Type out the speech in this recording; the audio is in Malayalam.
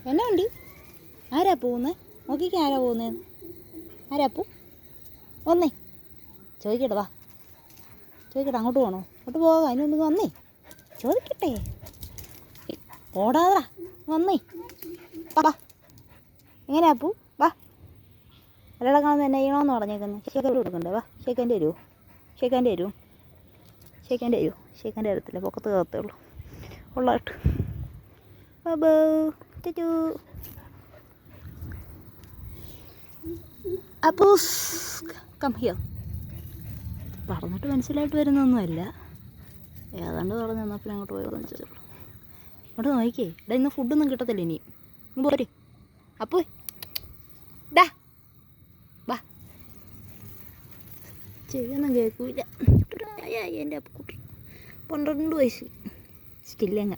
എന്നാ ഉണ്ട്? ആരാ പോകുന്നത്? നോക്കിക്ക് ആരാ പോകുന്നതെന്ന്. ആരാ പോ? വന്നേ ചോദിക്കട്ടെ, വാ ചോദിക്കട്ടെ. അങ്ങോട്ട് പോകണോ? അങ്ങോട്ട് പോകാം. അതിനൊന്ന് വന്നേ ചോദിക്കട്ടെ. ഓടാതാ, വന്നേ വാ. എങ്ങനെയാ പൂ? വാ. ഒരാളെ കാണുന്നത് എന്നെ ചെയ്യണമെന്ന് പറഞ്ഞേക്കുന്നത്. ഷേക്കാൻ കൊടുക്കണ്ടേ? വാ, ഷേക്കാൻ്റെ വരുമോ? ഷേക്കാൻ്റെ വരുമോ? ഷേക്കാൻ്റെ വരുമോ? ഷേക്കാൻ്റെ വരത്തില്ല, പൊക്കത്ത് കയറത്തേ ഉള്ളൂ. ഉള്ളായിട്ട് ബാബോ ചു അപ്പൂസ് കം ഹിയർ. പറഞ്ഞിട്ട് മനസ്സിലായിട്ട് വരുന്നൊന്നുമല്ല, ഏതാണ്ട് പറഞ്ഞു തന്നപ്പോൾ അങ്ങോട്ട് പോയി പറഞ്ഞുള്ളൂ. അങ്ങോട്ട് നോക്കിക്കേ. ഇവിടെ ഇന്ന് ഫുഡൊന്നും കിട്ടത്തില്ല ഇനിയും. പോരെ അപ്പോ ഡാ വാ. ചെവിയൊന്നും കേൾക്കൂല. എൻ്റെ അപ്പുക്കുട്ടി 12 വയസ്സ് സ്റ്റില്ലങ്ങ.